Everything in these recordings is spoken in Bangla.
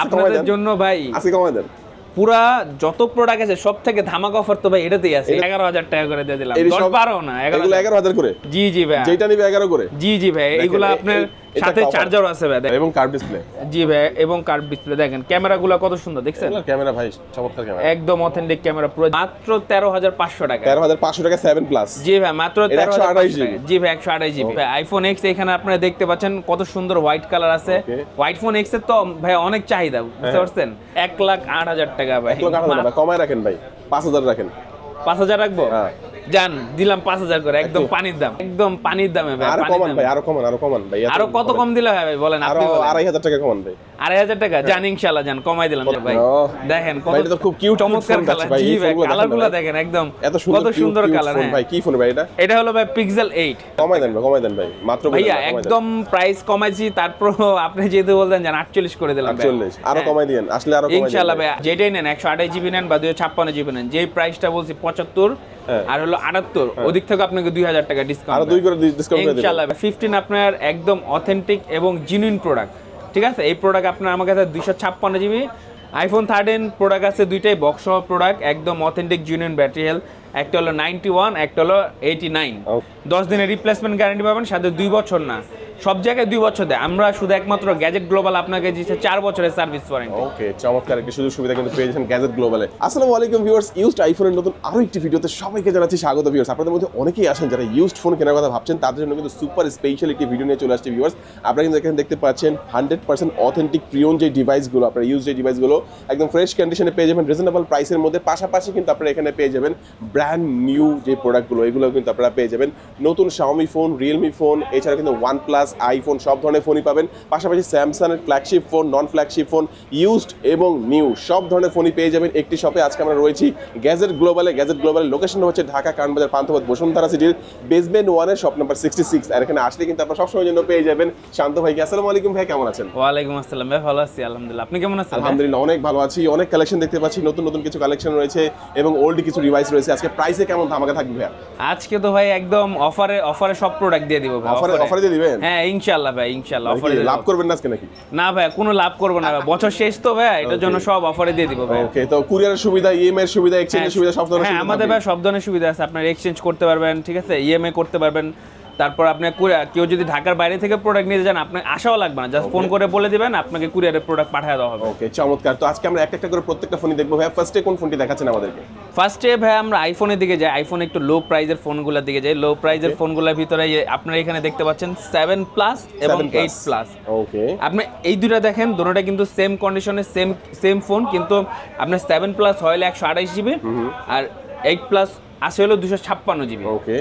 আপনাদের জন্য ভাই আজকে কমাই দেন পুরা যত প্রোডাক্ট আছে সব থেকে ধামাকা অফার তো ভাই এটাতেই আছে 11000 টাকা করে দিয়ে দিলাম 10 12 না 11000 করে জি জি ভাই যেটা নিবে 11 করে জি ভাই এগুলো আপনার সাথে চার্জার আছে ভাই এবং কার্ভ ডিসপ্লে জি ভাই এবং কার্ভ ডিসপ্লে দেখেন ক্যামেরাগুলো কত সুন্দর দেখছেন ক্যামেরা ভাই চমৎকার ক্যামেরা একদম অথেন্টিক ক্যামেরা পুরো মাত্র 13500 টাকা 13500 টাকা 7 প্লাস জি ভাই মাত্র 128 টাকা জি ভাই 128 জিবি আইফোন এক্স এখানে আপনারা দেখতে পাচ্ছেন কত সুন্দর হোয়াইট কালার আছে হোয়াইট ফোন এক্স এর তো ভাই অনেক চাহিদা বুঝতে পারছেন 1,08,000 টাকা ভাই 1,08,000 টাকা কমায় রাখেন ভাই 5000 রাখেন 5000 রাখবো জান দিলাম 5000 করে একদম পানির দাম একদম পানির দামে ভাই আরো কমান ভাই আরো কমান ভাই আরো কত কম দিলে হয় ভাই বলেন আপনি বলেন 2500 টাকা কমান ভাই 2500 টাকা জান ইনশাআল্লাহ জান কমাই দিলাম ভাই দেখেন কত এটা তো খুব কিউট চমৎকার কালার জি ভাই কালারগুলো দেখেন একদম কত সুন্দর কালার হ্যাঁ ভাই কি ফোন ভাই এটা হলো ভাই পিক্সেল 8 কমাই দেন ভাই মাত্র ভাইয়া একদম প্রাইস কমাইছি তারপর আপনি যেহেতু বলতেন জান 48 করে দিলাম 48 আরো কমাই দিবেন আসলে আরো কমাই ইনশাআল্লাহ ভাই যেটাই নেন 128 জিবি নেন বা 256 জিবি নেন যেই প্রাইসটা বলছি 75 আর হলো 78 ওদিক থেকে আপনাকে 2000 টাকা ডিসকাউন্ট আরো 2 করে ডিসকাউন্ট করে দিবেন ইনশাআল্লাহ 15 আপনার একদম অথেন্টিক এবং জেনুইন প্রোডাক্ট ঠিক আছে এই প্রোডাক্ট আপনার আমার কাছে 256 জিবি আইফোন 13 প্রোডাক্ট আছে দুইটাই বক্স সহ প্রোডাক্ট একদম অথেন্টিক জেনুইন ব্যাটারি হেলথ একটা হলো 91 একটা হলো 89 10 দিনের রিপ্লেসমেন্ট গ্যারান্টি পাবেন সাথে 2 বছর না সব জায়গায় 2 বছর দেয় আমরা শুধু একমাত্র গ্যাজেট গ্লোবাল আপনাকে দিচ্ছে 4 বছরের সার্ভিস ওয়ারেন্টি ওকে চমৎকার একটা সুযোগ সুবিধা কিন্তু পেয়ে যাচ্ছেন গ্যাজেট গ্লোবালে আসসালামু আলাইকুম ভিউয়ার্স ইউজড আইফোনের নতুন আরো একটি ভিডিওতে সবাইকে জানাচ্ছি স্বাগত ভিউয়ার্স আপনাদের মধ্যে অনেকেই আছেন যারা ইউজড ফোন কেনার কথা ভাবছেন তাদের জন্য কিন্তু সুপার স্পেশাল একটি ভিডিও নিয়ে চলে আসছে ভিউয়ার্স আপনারা কিন্তু এখানে দেখতে পাচ্ছেন 100% অথেন্টিক প্রিয়ন যে ডিভাইসগুলো আপনারা ইউজ যে ডিভাইসগুলো একদম ফ্রেশ কন্ডিশনে পেয়ে যাবেন রিজনেবল প্রাইসের মধ্যে পাশাপাশি কিন্তু আপনারা এখানে পেয়ে যাবেন ব্র্যান্ড নিউ যে প্রোডাক্টগুলো এগুলো কিন্তু আপনারা পেয়ে যাবেন নতুন Xiaomi ফোন Realme ফোন এছাড়া কিন্তু OnePlus আইফোন সব ধরনের ফোনই পাবেন পাশাপাশি স্যামসাং এর ফ্ল্যাগশিপ ফোন নন ফ্ল্যাগশিপ ফোন ইউজড এবং নিউ সব ধরনের ফোনই পেয়ে যাবেন একটি শপে আজকে আমরা রয়েছি গ্যাজেট গ্লোবালের লোকেশনটা হচ্ছে ঢাকা কারণবাজার পান্থপথ বসুন্ধরা সিটির বেসমেন্ট 1 এর শপ নাম্বার 66 আর এখানে আসলে কিন্তু আপনারা সব সময়ের জন্য পেয়ে যাবেন শান্ত ভাইকে আসসালামু আলাইকুম ভাই কেমন আছেন ওয়া আলাইকুম আসসালাম ভাই ভালো আছি আলহামদুলিল্লাহ আপনি কেমন আছেন আলহামদুলিল্লাহ অনেক ভালো আছি অনেক কালেকশন দেখতে পাচ্ছি নতুন কিছু কালেকশন রয়েছে এবং ওল্ড কিছু ডিভাইস রয়েছে আজকে প্রাইসে কেমন ধামাকা থাকবে ভাই আজকে তো ভাই একদম অফারে সব প্রোডাক্ট দিয়ে দিব ভাই অফারে দিয়ে দিবেন হ্যাঁ ইনশাআল্লাহ ভাই ইনশাআল্লাহ অফারে লাভ করবেন না আজকে নাকি না ভাই কোনো লাভ করব না বছর শেষ তো ভাই এটার জন্য সব অফারে দিয়ে দিব ভাই ওকে তো কুরিয়ারের সুবিধা ইএমআই এর সুবিধা এক্সচেঞ্জের সুবিধা সব ধরনের হ্যাঁ আমাদের ভাই সব ধরনের সুবিধা আছে আপনারা এক্সচেঞ্জ করতে পারবেন ঠিক আছে ইএমআই করতে পারবেন তারপর আপনি কেউ যদি ঢাকার বাইরে থেকে প্রোডাক্ট নিতে যান আপনি আশাও লাগবে না জাস্ট ফোন করে বলে দিবেন আপনাকে কুরিয়ারে প্রোডাক্ট পাঠিয়ে দেওয়া হবে ওকে চমৎকার তো আজকে আমরা একটা করে প্রত্যেকটা ফোনই দেখবো ভাই ফার্স্টে কোন ফোনটি দেখাচ্ছেন আমাদেরকে ফার্স্টে ভাই আমরা আইফোনের দিকে যাই আইফোন একটু লো প্রাইজের ফোনগুলোর দিকে যাই লো প্রাইজের ফোনগুলোর ভিতরে আপনারা এখানে দেখতে পাচ্ছেন 7 প্লাস এবং 8 প্লাস ওকে আপনি এই দুটো দেখেন দুটোটা কিন্তু সেম কন্ডিশনে সেম ফোন কিন্তু আপনার 7 প্লাস হইলে 128 জিবি আর 8 প্লাস আসে হলো 256 জিবি ওকে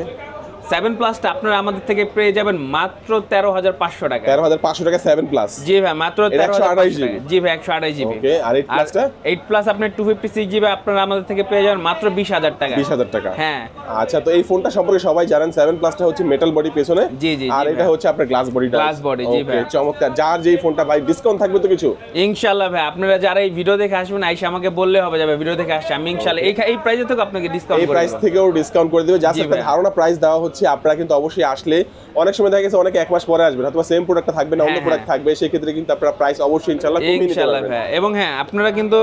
7 প্লাসটা আপনারা আমাদের থেকে পেয়ে যাবেন মাত্র 13500 টাকা 13500 টাকা 7 প্লাস জি ভাই মাত্র 13500 টাকা জি ভাই 128 জিবি ওকে আর 8 প্লাসটা 8 প্লাস আপনি 256 জিবি আপনারা আমাদের থেকে পেয়ে যাবেন মাত্র 20000 টাকা 20000 টাকা হ্যাঁ আচ্ছা তো এই ফোনটা সম্পর্কে সবাই জানেন 7 প্লাসটা হচ্ছে মেটাল বডি পেছনে জি আর এটা হচ্ছে আপনার গ্লাস বডিটা গ্লাস বডি জি ভাই চমৎকার যার যেই ফোনটা ভাই ডিসকাউন্ট থাকবে তো কিছু ইনশাআল্লাহ ভাই আপনারা যারা এই ভিডিও দেখে আসবেন আইসা আমাকে বললে হবে যাবে ভিডিও দেখে আসছে আমি ইনশাআল্লাহ এই প্রাইসে থেকে আপনাকে ডিসকাউন্ট করে দেব এই প্রাইস থেকেও ডিসকাউন্ট করে দেব জাস্ট একটা ধারণা প্রাইস দেওয়া হচ্ছে আপনারা কিন্তু অবশ্যই আসলে অনেক সময় দেখা গেছে অনেকে এক মাস পরে আসবেন অথবা সেম প্রোডাক্টটা থাকবে না অন্য প্রোডাক্ট থাকবে সেই ক্ষেত্রে কিন্তু আপনারা প্রাইস অবশ্যই ইনশাআল্লাহ কমিয়ে নিতে পারবেন ভাই এবং হ্যাঁ আপনারা কিন্তু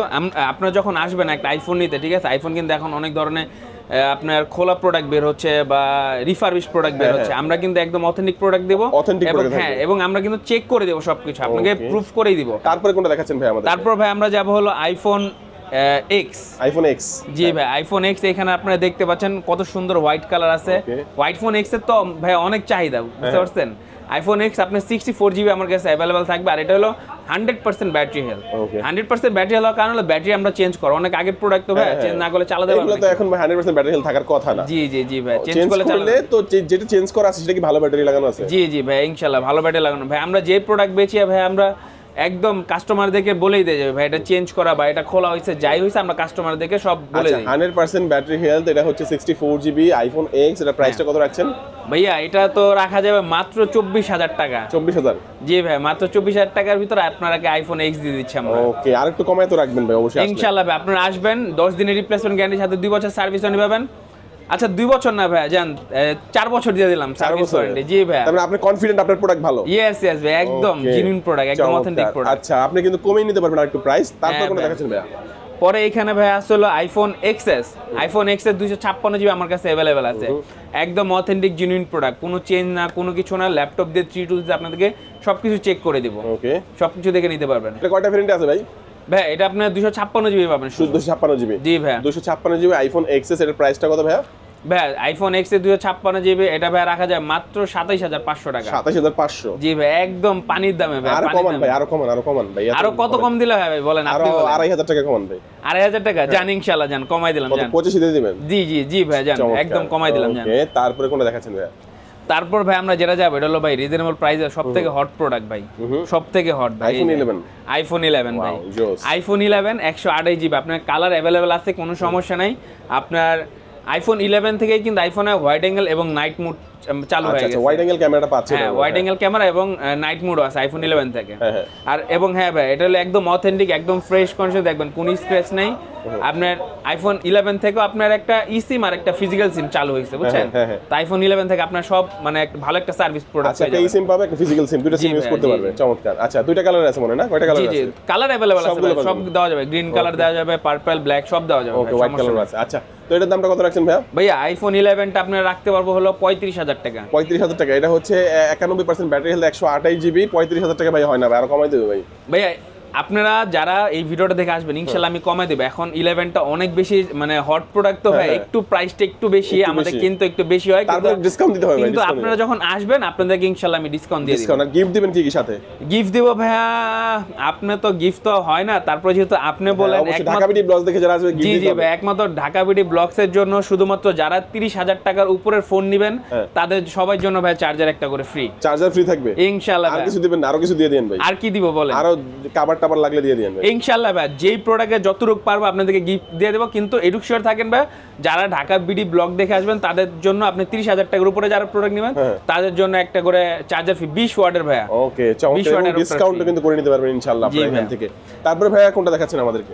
আপনারা যখন আসবেন একটা আইফোন নিতে ঠিক আছে আইফোন কিন্তু এখন অনেক ধরনের আপনার খোলা প্রোডাক্ট বের হচ্ছে বা রিফারবিশ প্রোডাক্ট বের হচ্ছে আমরা কিন্তু একদম অথেন্টিক প্রোডাক্ট দেব এবং হ্যাঁ এবং আমরা কিন্তু চেক করে দেব সবকিছু আপনাকে প্রুফ করেই দিব তারপরে কোনটা দেখাচ্ছেন ভাই আমাদের তারপর ভাই আমরা যাব হলো আইফোন আইফোন এক্স জি ভাই আইফোন এক্স এখানে আপনারা দেখতে পাচ্ছেন কত সুন্দর হোয়াইট কালার আছে হোয়াইট ফোন এক্স এর তো ভাই অনেক চাহিদা বুঝতে পারছেন আইফোন এক্স আপনার 64 জিবি আমার কাছে অ্যাভেলেবল থাকবে আর এটা হলো 100% ব্যাটারি হেলথ 100% ব্যাটারি হেলথ কারণ হলো ব্যাটারি আমরা চেঞ্জ করব অনেক আগের প্রোডাক্ট তো ভাই চেঞ্জ না করলে চালাতে পারবো এগুলো তো এখন ভাই 100% ব্যাটারি হেলথ থাকার কথা না জি ভাই চেঞ্জ করলে তো যেটা চেঞ্জ করা আছে সেটা কি ভালো ব্যাটারি লাগানো আছে জি ভাই ইনশাআল্লাহ ভালো ব্যাটারি লাগানো ভাই আমরা যে প্রোডাক্ট বেচি ভাই আমরা একদম কাস্টমারদেরকে বলেই দিয়ে যাবে ভাই এটা চেঞ্জ করা বা এটা খোলা হয়েছে যাই হয়েছে আমরা কাস্টমারদেরকে সব বলে দিই 100% ব্যাটারি হেলথ এটা হচ্ছে 64 জিবি আইফোন এক্স এটা প্রাইসটা কত রাখছেন ভাইয়া এটা তো রাখা যাবে মাত্র 24000 টাকা 24000 জি ভাই মাত্র 24000 টাকার ভিতরে আপনারাকে আইফোন এক্স দিয়ে দিচ্ছি আমরা ওকে আর একটু কমায় তো রাখবেন ভাই অবশ্যই ইনশাআল্লাহ ভাই আপনারা আসবেন 10 দিনের রিপ্লেসমেন্ট গ্যারান্টির সাথে 2 বছর সার্ভিস ওয়ারেন্টি পাবেন আচ্ছা 2 বছর না ভাই, জান 4 বছর দিয়ে দিলাম সার্ভিস ওয়ারেন্টি। জি ভাই, তার মানে আপনি কনফিডেন্ট আপনার প্রোডাক্ট ভালো? ইয়েস ভাই, একদম জেনুইন প্রোডাক্ট, একদম অথেন্টিক প্রোডাক্ট। আচ্ছা, আপনি কিন্তু কমিয়ে নিতে পারবেন আরেকটু প্রাইস। তারপর কোনটা দেখাচ্ছেন ভাইয়া? পরে এখানে ভাই আসলে iPhone XS. IPhone XS 256 GB আমার কাছে अवेलेबल আছে, একদম অথেন্টিক জেনুইন প্রোডাক্ট, কোনো চেঞ্জ না, কোনো কিছু না। ল্যাপটপ দিয়ে 3 টুলস আপনাদেরকে সবকিছু চেক করে দিব। ওকে, সবকিছু দেখে নিতে পারবেন। এটা কয়টা ভেরিয়েন্ট আছে ভাই? ভাই এটা আপনার 256 জিবি পাবেন, শুধু 256 জিবি। জি ভাই, 256 জিবি আইফোন এক্সএস, এর প্রাইসটা কত ভাইয়া? ভাই আইফোন এক্স এর 256 জিবি এটা ভাই রাখা যায় মাত্র 27500 টাকা। 27500? জি ভাই, একদম পানির দামে ভাই। আরো কমান ভাই, আরো কমান ভাই। আরো কত কম দিলে হয় ভাই বলেন? আরো 2500 টাকা কমান ভাই। 2500 টাকা জান, ইনশাআল্লাহ জান, কমাই দিলাম জান। 25 দিয়ে দিবেন? জি জি জি ভাই জান, একদম কমাই দিলাম জান। ওকে, তারপরে কোনটা দেখাচ্ছেন ভাই? তারপর ভাই আমরা যেটা যাবো এটা হলো ভাই রিজনেবল প্রাইসে সবথেকে হট প্রোডাক্ট ভাই, সবথেকে হট ভাই, আইফোন 11। আইফোন 11 ভাই, আইফোন 11 128 জিবি। আপনার কালার अवेलेबल আছে, কোনো সমস্যা নাই। আপনার আইফোন 11 থেকেই কিন্তু আইফোনে হোয়াইট অ্যাঙ্গেল এবং নাইট মোড চালু হয়ে গেছে। হোয়াইট অ্যাঙ্গেল ক্যামেরাটা পাচ্ছেন? হ্যাঁ, হোয়াইট অ্যাঙ্গেল ক্যামেরা এবং নাইট মোডও আছে আইফোন 11 থেকে। আর এবং হ্যাঁ ভাই, এটা হলো একদম অথেন্টিক, একদম ফ্রেশ কন্ডিশন, দেখবেন কোনো স্ক্র্যাচ নাই। আপনার আইফোন 11 থেকে আপনার একটা ইসিম আর একটা ফিজিক্যাল সিম চালু হয়েছে, বুঝছেন? তো আইফোন 11 থেকে আপনার সব মানে ভালো একটা সার্ভিস প্রোডাক্ট আছে। একটা ইসিম পাবে, একটা ফিজিক্যাল সিম, দুটো সিম ইউজ করতে পারবে। চমৎকার। আচ্ছা, দুইটা কালার আছে মনে না? কয়টা কালার আছে? জি জি, কালার अवेलेबल আছে, সব দেওয়া যাবে। গ্রিন কালার দেওয়া যাবে, পার্পল, ব্ল্যাক সব দেওয়া যাবে। ওকে, হোয়াইট কালার আছে। আচ্ছা, তো এটার দামটা কত রাখছেন ভাইয়া? ভাইয়া আইফোন 11টা আপনারা রাখতে পারবো হলো 35000 টাকা। 35000 টাকা। এটা হচ্ছে 91% ব্যাটারি হেলথ, 128 জিবি। 35000 টাকা ভাই হয় না ভাই, আরো কমাই দেবে ভাই? ভাইয়া আপনারা যারা এই ভিডিওটা দেখে আসবেন ইনশাআল্লাহ আমি কমাই দেব। এখন 11টা অনেক বেশি মানে হট প্রোডাক্ট তো ভাই, একটু প্রাইসটা একটু বেশি আমাদের, কিন্তু একটু বেশি হয়, তারপর ডিসকাউন্ট দিতে হবে ভাই। কিন্তু আপনারা যখন আসবেন আপনাদেরকে ইনশাআল্লাহ আমি ডিসকাউন্ট দিয়ে দেব। ডিসকাউন্ট আর গিফট দিবেন কি কি সাথে? গিফট দেব ভাইয়া, আপনি তো গিফট তো হয় না, তারপর যেহেতু আপনি বলেন একমাত্র ঢাকা বিডি ব্লগস দেখে যারা আসবে গিফট দিতে হবে। জি জি ভাই, একমাত্র ঢাকা বিডি ব্লগস এর জন্য শুধুমাত্র যারা 30000 টাকার উপরের ফোন নেবেন তাদের সবার জন্য ভাই চার্জার একটা করে ফ্রি। চার্জার ফ্রি থাকবে ইনশাআল্লাহ। আর কিছু দিবেন না? আরো কিছু দিয়ে দেন ভাই। আর কি দিব বলেন? আরো কভার টাবার লাগলে দিয়ে দেন ভাই ইনশাআল্লাহ ভাই। যেই প্রোডাক্টে যতটুকু পারবো আপনাদেরকে গিফট দিয়ে দেবো, কিন্তু এটুকু শিওর থাকেন ভাই যারা ঢাকা বিডি ব্লগ দেখে আসবেন তাদের জন্য আপনি 30000 টাকার উপরে যারা প্রোডাক্ট নেবেন তাদের জন্য একটা করে চার্জার ফ্রি 20 ওয়াটের ভাইয়া। ওকে, চমৎকার। ডিসকাউন্টও কিন্তু করে নিতে পারবেন ইনশাআল্লাহ আপনারা এখান থেকে। তারপরে ভাইয়া কোনটা দেখাচ্ছেন আমাদেরকে?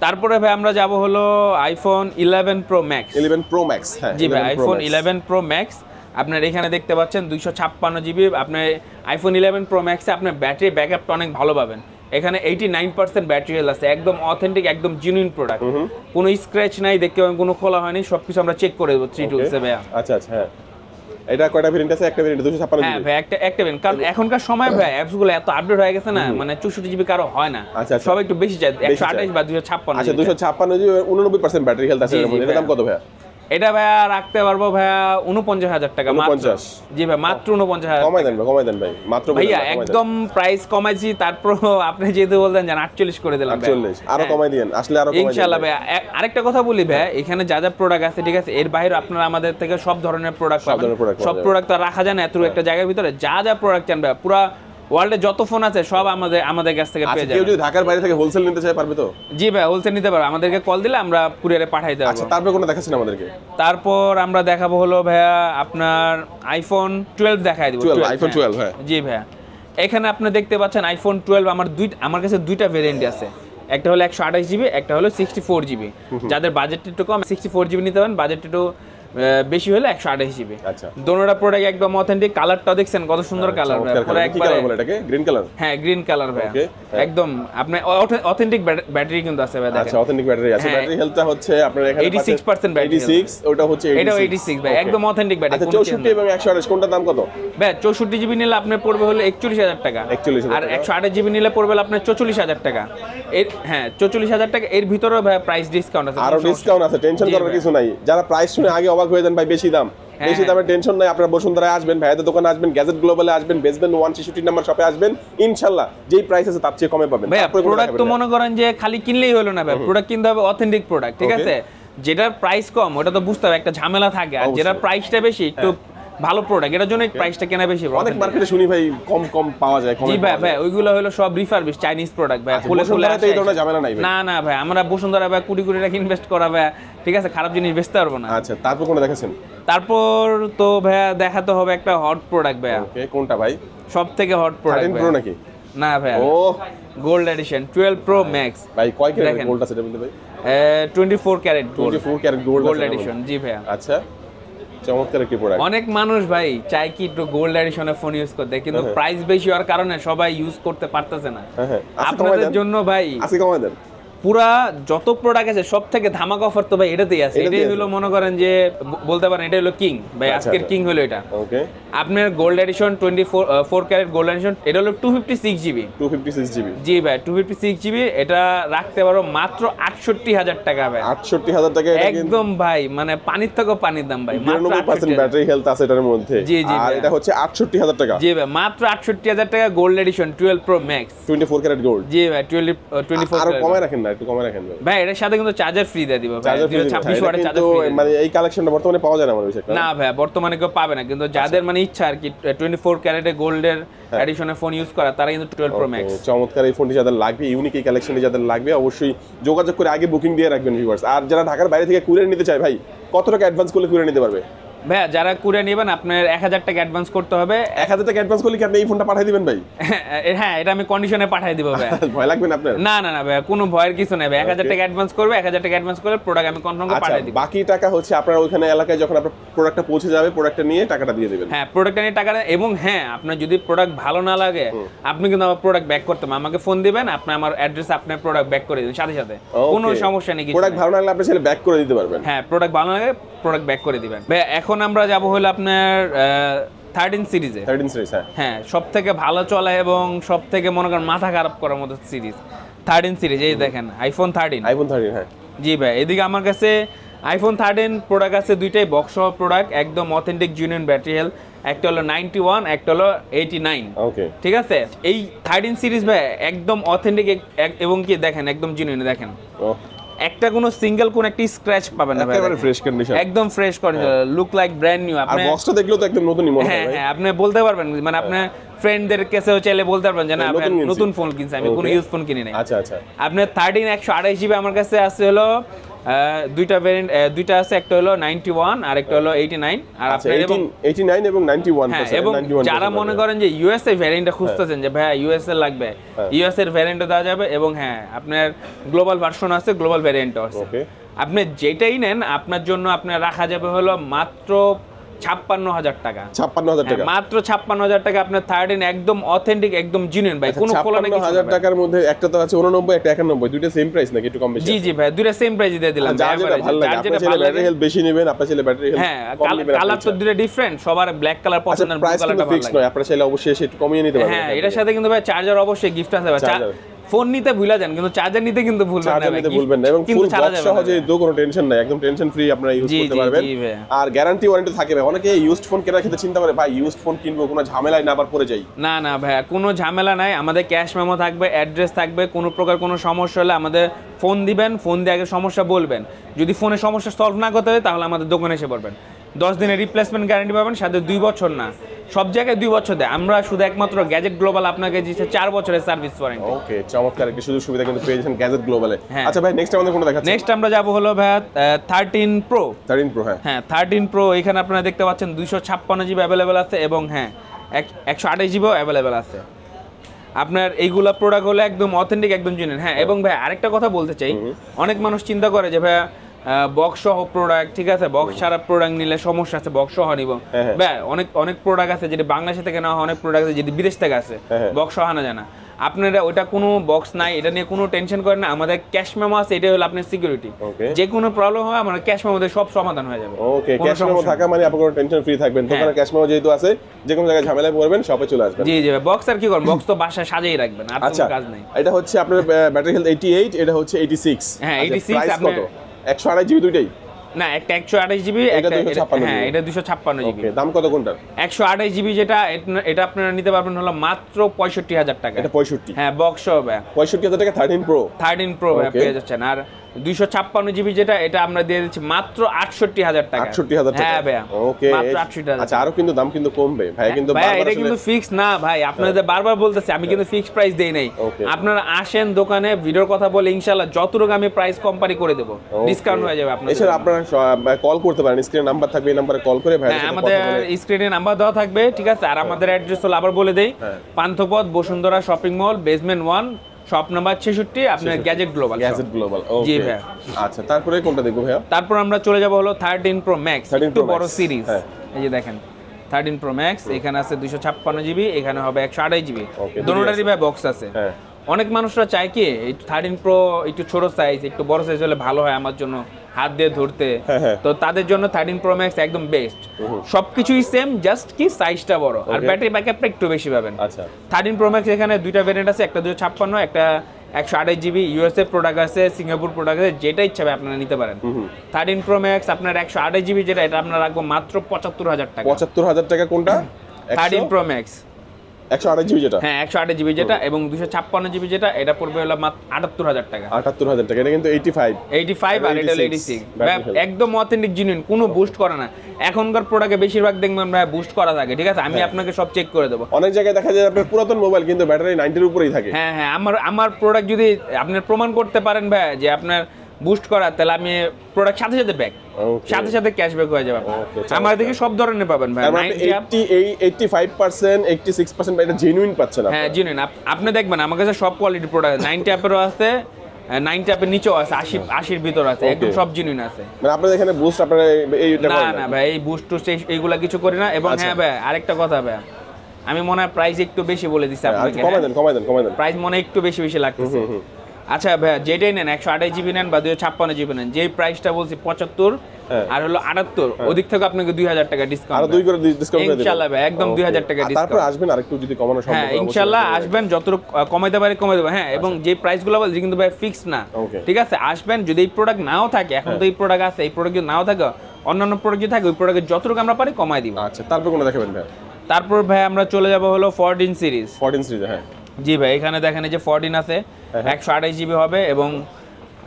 তারপরে ভাই আমরা যাব হলো iPhone 11 pro max. 11 pro max, হ্যাঁ জি ভাই, আইফোন 11 প্রো ম্যাক্স। আপনার এখানে দেখতে পাচ্ছেন 256 জিবি। আপনার আইফোন 11 প্রো ম্যাক্সে আপনার ব্যাটারি ব্যাকআপটা অনেক ভালো পাবেন। এখানে 89% ব্যাটারি হেলথ আছে, একদম অথেন্টিক, একদম জেনুইন প্রোডাক্ট, কোনো স্ক্র্যাচ নাই, দেখতে পাবেন কোনো খোলা হয়নি, সবকিছু আমরা চেক করে দেব 3 টুলসে ভাইয়া। আচ্ছা আচ্ছা, হ্যাঁ। এটা কয়টা ভেরিয়েন্ট আছে? একটা ভেরিয়েন্ট 256 জিবি। হ্যাঁ ভাই, একটা ভেরিয়েন্ট, কারণ এখনকার সময় ভাই অ্যাপস গুলো এত আপডেট হয়ে গেছে না, মানে 64 জিবি কারো হয় না, সব একটু বেশি চাই, 128 বা 256। আচ্ছা, 256 জিবি 89% ব্যাটারি হেলথ আছে এর মধ্যে। এর দাম কত ভাইয়া? এটা ভাইয়া রাখতে পারবো ভাইয়া 49000 টাকা মাত্র। জি ভাই, মাত্র 49000। কমাই দেন ভাই মাত্র ভাইয়া, একদম প্রাইস কমাইছি, তারপর আপনি যেহেতু বলতেন জান 48 করে দিলাম। 48 আরো কমাই দিয়েন, আসলে আরো কমাই দিন ইনশাআল্লাহ ভাই। আরেকটা কথা বলি ভাই, এখানে যা যা প্রোডাক্ট আছে ঠিক আছে, এর বাইরে আপনারা আমাদের থেকে সব ধরনের প্রোডাক্ট পাবেন। সব প্রোডাক্ট তো রাখা যায় না এত একটা জায়গার ভিতরে। যা যা প্রোডাক্ট চান ভাই, পুরো ওয়ার্ল্ডে যত ফোন আছে সব আমাদের কাছ থেকে পেয়ে যাবেন। কেউ যদি ঢাকার বাইরে থেকে হোলসেল নিতে চায় পারবে তো? জি ভাই, হোলসেল নিতে পারবে, আমাদেরকে কল দিলে আমরা কুরিয়ারে পাঠাই দেব। আচ্ছা, তারপর কোনটা দেখাচ্ছেন আমাদেরকে? তারপর আমরা দেখাবো হলো ভাইয়া আপনার আইফোন 12 দেখাই দিব। আইফোন 12, হ্যাঁ জি ভাইয়া। এখানে আপনি দেখতে পাচ্ছেন আইফোন 12 আমার কাছে দুইটা ভেরিয়েন্ট আছে, একটা হলো 128 জিবি, একটা হলো 64 জিবি। যাদের বাজেট একটু কম 64 জিবি নিতে পারেন, বাজেট একটু বেশি হলে 128 জিবি। আচ্ছা, দোনোটা প্রোডাক্ট একদম অথেন্টিক। কালারটা দেখছেন কত সুন্দর কালার ভাই, পুরো একবারে এটাকে গ্রিন কালার। হ্যাঁ, গ্রিন কালার ভাই, একদম আপনার অথেন্টিক ব্যাটারি কিন্তু আছে ভাই। আচ্ছা, অথেন্টিক ব্যাটারি আছে। ব্যাটারি হেলথটা হচ্ছে আপনার এখানে 86% ব্যাটারি। 86, ওটা হচ্ছে 86। এটাও 86 ভাই, একদম অথেন্টিক ব্যাটারি। আচ্ছা, 64 এবং 128 কোনটার দাম কত ভাই? 64 জিবি নিলে আপনার পড়বে হলো 41000 টাকা, আর 128 জিবি নিলে পড়বে আপনার 44000 টাকা। হ্যাঁ, 44000 টাকা। এর ভিতরে ভাই প্রাইস ডিসকাউন্ট আছে, আরো ডিসকাউন্ট আছে, টেনশন করার কিছু নাই। যারা প্রাইস শুনে আগে অবাক হয়ে যান ভাই বেশি দাম, বেশি দামের টেনশন নাই। আপনারা বসুন্ধরায় আসবেন, ভাইয়াদের দোকানে আসবেন, গ্যাজেট গ্লোবালে আসবেন, বেসবেন 166 নাম্বার শপে আসবেন, ইনশাআল্লাহ যেই প্রাইস আছে তার চেয়ে কমে পাবেন। ভাই প্রোডাক্ট তো মনে করেন যে খালি কিনলেই হলো না ভাই, প্রোডাক্ট কিনতে হবে অথেন্টিক প্রোডাক্ট, ঠিক আছে? যেটার প্রাইস কম ওটা তো বুঝতে হবে, একটা ঝামেলা থাকে, আর যেটার প্রাইসটা বেশি একটু ভালো প্রোডাক্ট, এটার জন্য প্রাইসটা কেনা বেশি। অনেক মার্কেটে শুনি ভাই কম পাওয়া যায়। জি ভাই, ওইগুলো হলো সব রিফারবিশ চাইনিজ প্রোডাক্ট ভাই, ফুলে আসে। এই ধরনের ঝামেলা নাই ভাই। না ভাই, আমরা বসুন্ধরা ভাই কোটি টাকা ইনভেস্ট করা ভাই, ঠিক আছে? খারাপ জিনিস বেচতে পারবো না। আচ্ছা, তারপর কোনটা দেখাচ্ছেন? তারপর তো ভাইয়া দেখাতে হবে একটা হট প্রোডাক্ট ভাইয়া। ওকে, কোনটা ভাই? সবথেকে হট প্রোডাক্ট 13 প্রো নাকি? না ভাইয়া, ও গোল্ড এডিশন 12 প্রো ম্যাক্স ভাই। কয় ক্যারেট গোল্ড আছে এটা বলতে ভাই? 24 ক্যারেট 24 ক্যারেট গোল্ড এডিশন। জি ভাইয়া। আচ্ছা, চমৎকার একটি প্রোডাক্ট। অনেক মানুষ ভাই চায় কি একটু গোল্ড এডিশনের ফোন ইউজ করতে, কিন্তু প্রাইস বেশি হওয়ার কারণে সবাই ইউজ করতে পারতেছে না। আপনাদের জন্য ভাই আজকে কমাই দেন। পুরা যত প্রোডাক্ট আছে সব থেকে ধামাকা অফার তো ভাই এটাতেই আছে। এটাই হলো মনে করেন যে বলতে পারেন এটা হলো কিং ভাই, আজকের কিং হলো এটা। ওকে, আপনার gold edition 24 carat gold edition, এটা হলো 256 জিবি। 256 জিবি, জি ভাই 256 জিবি। এটা রাখতে পারো মাত্র 68,000 টাকা ভাই। 68,000 টাকা একদম ভাই, মানে পানির থেকে পানির দাম ভাই। 99% ব্যাটারি হেলথ আছে এটার মধ্যে। জি জি, আর এটা হচ্ছে 68,000 টাকা। জি ভাই মাত্র 68,000 টাকা gold edition 12 pro max 24 carat gold. জি ভাই 24 আর কমায় রাখেন না, একটু কমায় রাখেন ভাই। এর সাথে কিন্তু চার্জার ফ্রি দিয়ে দিব ভাই, 26 ওয়াটের চার্জার ফ্রি। মানে এই কালেকশনটা বর্তমানে পাওয়া যায় না আমার বিষয় না ভাই, বর্তমানে কেউ পাবে না, কিন্তু যাদের মানে ইচ্ছা আর কি 24 ক্যারেটের গোল্ডের এডিশনের ফোন ইউজ করা, তারা কিন্তু 12 প্রো ম্যাক্স। চমৎকার এই ফোনটি যাদের লাগবে, ইউনিক এই কালেকশনটি যাদের লাগবে, অবশ্যই যোগাযোগ করে আগে বুকিং দিয়ে রাখবেন ভিউয়ার্স। আর যারা ঢাকার বাইরে থেকে কুরিয়ার নিতে চায় ভাই, কত টাকা অ্যাডভান্স করলে কুরিয়ার নিতে পারবে? ভাইয়া যারা কুরিয়ার নেবেন আপনার 1000 টাকা অ্যাডভান্স করতে হবে। 1000 টাকা অ্যাডভান্স করলে কি আপনি এই ফোনটা পাঠিয়ে দিবেন ভাই? হ্যাঁ, এটা আমি কন্ডিশনে পাঠিয়ে দিব ভাই। ভয় লাগবে না আপনার? না না না ভাই, কোনো ভয়ের কিছু নেই ভাই। 1000 টাকা অ্যাডভান্স করবে, 1000 টাকা অ্যাডভান্স করলে প্রোডাক্ট আমি কনফার্ম করে পাঠিয়ে দিব। বাকি টাকা হচ্ছে আপনার ওইখানে এলাকায় যখন আপনার প্রোডাক্টটা পৌঁছে যাবে, প্রোডাক্টটা নিয়ে টাকাটা দিয়ে দিবেন। হ্যাঁ, প্রোডাক্টটা নিয়ে টাকা। এবং হ্যাঁ, আপনার যদি প্রোডাক্ট ভালো না লাগে, আপনি কিন্তু আমার প্রোডাক্ট ব্যাক করতে পারেন। আমাকে ফোন দিবেন, আপনি আমার অ্যাড্রেস আপনার প্রোডাক্ট ব্যাক করে দিবেন সাথে সাথে, কোনো সমস্যা নেই। প্রোডাক্ট ভালো না লাগলে আপনি ব্যাক করে দিতে পারবেন। হ্যাঁ, প্রোডাক্ট ভালো লাগে প্রোডাক্ট ব্যাক করে দিবেন ভাই। এখন আমরা যাব হলো আপনার 13 সিরিজে। 13 সিরিজ, হ্যাঁ, সব থেকে ভালো চলে এবং সব থেকে মনে করেন মাথা খারাপ করার মতো সিরিজ 13 সিরিজ। এই দেখেন আইফোন 13। হ্যাঁ জি ভাই, এদিকে আমার কাছে আইফোন 13 প্রোডাক্ট আছে দুইটাই, বক্স সহ প্রোডাক্ট, একদম অথেন্টিক জেনুইন ব্যাটারি হেলথ। একটা হলো 91, একটা হলো 89। ওকে, ঠিক আছে। এই 13 সিরিজ ভাই একদম অথেন্টিক এবং কি দেখেন একদম জেনুইন। দেখেন একটা কোনো সিঙ্গেল কোন একটা স্ক্র্যাচ পাবেন না ভাই, একেবারে ফ্রেশ কন্ডিশন, একদম fresh condition, look like brand new. আপনি বক্সটা দেখলেও তো একদম নতুনই মনে হয়। হ্যাঁ হ্যাঁ, আপনি বলতে পারবেন, মানে আপনি ফ্রেন্ডদের কাছেও চাইলে বলতে পারবেন যে না আপনি নতুন ফোন কিনছেন, আমি কোনো ইউজ ফোন কিনি নাই। আচ্ছা আচ্ছা। আপনার 13 128 জিবি আমার কাছে আছে হলো দুইটা ভেরিয়েন্ট, দুইটা আছে, একটা হলো 91 আর একটা হলো 89। আর আপনার 89 এবং 91। হ্যাঁ, এবং যারা মনে করেন যে ইউএসএ ভ্যারিয়েন্টটা খুঁজতেছেন যে ভাই ইউএসএ লাগবে, ইউএস এর ভ্যারিয়েন্টও দেওয়া যাবে। এবং হ্যাঁ, আপনার গ্লোবাল ভার্সন আছে, গ্লোবাল ভ্যারিয়েন্টও আছে। আপনি যেটাই নেন আপনার জন্য আপনার রাখা যাবে হলো মাত্র 56,000 টাকা। 56,000 টাকা, মাত্র 56,000 টাকা। আপনার 13 একদম অথেন্টিক, একদম জেনুইন ভাই, কোনো খোলা নাকি। 56,000 টাকার মধ্যে একটা তো আছে 89, একটা 91, দুইটা সেম প্রাইস নাকি একটু কম বেশি? জি জি ভাই, দুইটা সেম প্রাইসে দিয়ে দিলাম। যার যেটা ভালো লাগে, আপনার ছেলে ব্যাটারি হেলথ বেশি নেবেন, আপনার ছেলে ব্যাটারি হেলথ কম নেবেন। কালার তো দুটো ডিফারেন্ট, সবার ব্ল্যাক কালার পছন্দ না, ব্লু কালারটা ভালো লাগে। নয়, আপনার ছেলে অবশ্যই এসে একটু কমিয়ে নিতে পারবেন। হ্যাঁ, এটার সাথে কিন্তু ভাই চার্জার অবশ্যই গিফট আছে ভাই। ফোন নিতে ভুলে যান, কিন্তু চার্জার নিতে কিন্তু ভুলবেন না। এবং ফুল বক্স সহজে দো কোনো টেনশন নাই, একদম টেনশন ফ্রি আপনারা ইউজ করতে পারবেন। আর গ্যারান্টি ওয়ারেন্টি থাকে ভাই। অনেকে ইউজড ফোন কেনার ক্ষেত্রে চিন্তা করে ভাই ইউজড ফোন কিনবো, কোনো ঝামেলায় না আবার পড়ে যাই। না না ভাই, কোনো ঝামেলা নাই। আমাদের ক্যাশ মেমো থাকবে, অ্যাড্রেস থাকবে। কোনো প্রকার কোনো সমস্যা হলে আমাদের ফোন দিবেন, ফোন দিয়ে আগে সমস্যা বলবেন। যদি ফোনের সমস্যা সলভ না করতে হয় তাহলে আমাদের দোকানে এসে পড়বেন। 10 দিনের রিপ্লেসমেন্ট গ্যারান্টি পাবেন, সাথে 2 বছর না, সব জায়গায় 2 বছর দেয়। আমরা শুধু একমাত্র গ্যাজেট গ্লোবাল আপনাকে দিচ্ছে 4 বছরের সার্ভিস ওয়ারেন্টি। ওকে, চমৎকার একটা সুযোগ সুবিধা কিন্তু পেয়ে যাচ্ছেন গ্যাজেট গ্লোবালে। আচ্ছা ভাই, নেক্সট আমাদের কোনটা দেখাচ্ছেন? নেক্সট আমরা যাব হলো ভাই 13 প্রো। 13 প্রো, হ্যাঁ 13 প্রো। এখানে আপনারা দেখতে পাচ্ছেন 256 জিবি অ্যাভেলেবেল আছে এবং হ্যাঁ 128 জিবিও অ্যাভেলেবেল আছে। আপনার এইগুলা প্রোডাক্ট হলো একদম অথেন্টিক, একদম জেনুইন। হ্যাঁ, এবং ভাই আরেকটা কথা বলতে চাই, অনেক মানুষ চিন্তা করে যে ভাই বক্স সহ প্রোডাক্ট, ঠিক আছে, বক্স ছাড়া প্রোডাক্ট নিলে সমস্যা আছে, বক্স সহ নিব। ভাই অনেক প্রোডাক্ট আছে যেটা বাংলাদেশ থেকে নেওয়া, অনেক প্রোডাক্ট আছে যেটা বিদেশ থেকে আসে, বক্স সহ আনা যায় না। আপনারা ওটা কোনো বক্স নাই, এটা নিয়ে কোনো টেনশন করেন না। আমাদের ক্যাশ মেমো আছে, এটাই হলো আপনার সিকিউরিটি। যে কোনো প্রবলেম হয় আমার ক্যাশ মেমোতে সব সমাধান হয়ে যাবে। ওকে, ক্যাশ মেমো থাকা মানে আপনি কোনো টেনশন ফ্রি থাকবেন। দোকানে ক্যাশ মেমো যেহেতু আছে, যে কোনো জায়গায় ঝামেলায় পড়বেন শপে চলে আসবেন। জি জি, বক্স আর কি করবেন, বক্স তো বাসায় সাজিয়ে রাখবেন, আর কোনো কাজ নাই। এটা হচ্ছে আপনার ব্যাটারি হেলথ 88, এটা হচ্ছে 86। হ্যাঁ 86। আপনার 128 জিবি দুইটাই? না, একটা 128 জিবি, এটা 256। হ্যাঁ, এটা 256 জিবি। ওকে, দাম কত কোনটার? 128 জিবি যেটা, এটা আপনারা নিতে পারবেন হলো মাত্র 65,000 টাকা। এটা 65? হ্যাঁ, বক্স সহ ভাই 65,000 টাকা 13 প্রো। 13 প্রো ভাই পেয়ে যাচ্ছেন। আর 256 জিবি যেটা, এটা আমরা দিয়ে দিচ্ছি মাত্র 68,000 টাকা। 68,000 টাকা? হ্যাঁ ভাই, ওকে, মাত্র 68,000। আচ্ছা, আরো কিন্তু দাম কিন্তু কমবে ভাই, কিন্তু বারবার এটা কিন্তু ফিক্স না ভাই, আপনাদের বারবার বলতেছি আমি কিন্তু ফিক্স প্রাইস দেই নাই। আপনারা আসেন দোকানে, ভিডিওর কথা বলে ইনশাআল্লাহ যতটুকু আমি প্রাইস কোম্পানি করে দেব, ডিসকাউন্ট হয়ে যাবে আপনাদের। এছাড়া আপনারা কল করতে পারেন, স্ক্রিনে নাম্বার থাকবে, এই নম্বরে কল করে ভাই আমাদের স্ক্রিনে নাম্বার দেওয়া থাকবে, ঠিক আছে। আর আমাদের অ্যাড্রেস হলো আবার বলে দেই, Panthapath Bashundhara shopping mall, basement 1, shop number 66 আপনার গ্যাজেট গ্লোবাল। গ্যাজেট গ্লোবাল, জি ওকে। ভাইয়া। আচ্ছা, তারপরে কোনটা দেখবো ভাইয়া? তারপর আমরা চলে যাব হলো 13 প্রো ম্যাক্স, 13 একটু Pro বড় Max, সিরিজ। হ্যাঁ। এই যে দেখেন 13 প্রো ম্যাক্স, এখানে আছে 256 জিবি, এখানে হবে 128 জিবি, Okay, দুটোটারই ভাই বক্স আছে। হ্যাঁ। অনেক মানুষরা চায় কি এই 13 প্রো একটু ছোট সাইজ, একটু বড় সাইজ হলে ভালো হয় আমার জন্য, হাত দিয়ে ধরতে। হ্যাঁ। তো তাদের জন্য 13 প্রো ম্যাক্স একদম বেস্ট। সবকিছুই সেম, জাস্ট কি সাইজটা বড় আর Okay. ব্যাটারি ব্যাকআপটা একটু বেশি পাবেন। আচ্ছা। 13 প্রো ম্যাক্স এখানে দুইটা ভেরিয়েন্ট আছে, একটা 256, একটা 128 জিবি। ইউএসএ প্রোডাক্ট আছে, সিঙ্গাপুর প্রোডাক্ট আছে, যেটা ইচ্ছা হবে আপনারা নিতে পারেন। 13 প্রো ম্যাক্স আপনার 128 জিবি যেটা, এটা আপনারা রাখবো মাত্র 75,000 টাকা। 75,000 টাকা কোনটা? 13 প্রো ম্যাক্স 128 জিবি যেটা? হ্যাঁ 128 জিবি যেটা, এবং 256 জিবি যেটা, এটা পড়বে হলো মাত্র 78,000 টাকা। 78,000 টাকা। এটা কিন্তু 85 আর এটা হলো 86। Battery health. একদম অথেন্টিক জেনুইন, কোনো বুস্ট করে না। এখনকার প্রোডাক্টে বেশিরভাগ দেখবেন ভাই বুস্ট করা থাকে, ঠিক আছে? আমি আপনাকে সব চেক করে দেবো। অনেক জায়গায় দেখা যায় আপনার পুরাতন মোবাইল কিন্তু ব্যাটারি 90 এর উপরেই থাকে। হ্যাঁ, আমার প্রোডাক্ট যদি আপনি প্রমাণ করতে পারেন ভাই যে আপনার বুস্ট করা, তাহলে আমি প্রোডাক্ট সাথে সাথে ব্যাক, Okay. সাথে ক্যাশব্যাক হয়ে যাবে। Okay, আমার দিকে সব ধরনের পাবেন ভাই। তার মানে 85%, 86% এটা জেনুইন পাচ্ছেন আপনি। হ্যাঁ জেনুইন। আপনি দেখবেন আমার কাছে সব কোয়ালিটির প্রোডাক্ট 90 অ্যাপেরও আছে, 90 অ্যাপের নিচেও আছে, 80 ভিতর আছে, একদম সব জেনুইন আছে। মানে আপনাদের এখানে বুস্ট আপনারা এইটা না করেন না ভাই, এই বুস্ট টুস্ট এইগুলা কিছু করি না। এবং হ্যাঁ ভাই আরেকটা কথা ভাই, আমি মনে হয় প্রাইস একটু বেশি বলে দিছি আপনাকে। কমাই দেন। প্রাইস মনে হয় একটু বেশি লাগতেছে। আচ্ছা ভাই, যেটাই নেন 128 জিবি নেন বা 256 জিবি নেন, যেই প্রাইসটা বলছি 75 আর হলো 78, ওদিক থেকে আপনাকে 2000 টাকা ডিসকাউন্ট, আরো 2 করে ডিসকাউন্ট করে দেব ইনশাআল্লাহ ভাই, একদম 2000 টাকা তারপর ডিসকাউন্ট। আসবেন আরেকটু যদি কমানো সম্ভব হ্যাঁ হয় ইনশাআল্লাহ আসবেন, যতটুকু কমাইতে পারি কমাই দেবো। হ্যাঁ, এবং যে প্রাইসগুলো বলছি কিন্তু ভাই ফিক্স না, Okay. ঠিক আছে? আসবেন, যদি এই প্রোডাক্ট নাও থাকে, এখন তো এই প্রোডাক্ট আছে, এই প্রোডাক্ট যদি নাও থাকে, অন্যান্য প্রোডাক্ট যদি থাকে, ওই প্রোডাক্টের যতটুকু আমরা পারি কমাই দিব। আচ্ছা, তারপর কোনটা দেখাবেন ভাই? তারপর ভাই আমরা চলে যাব হলো 14 সিরিজ। 14 সিরিজ, হ্যাঁ। জি ভাই, এখানে দেখেন এই যে 14 আছে, 128 জিবি হবে, এবং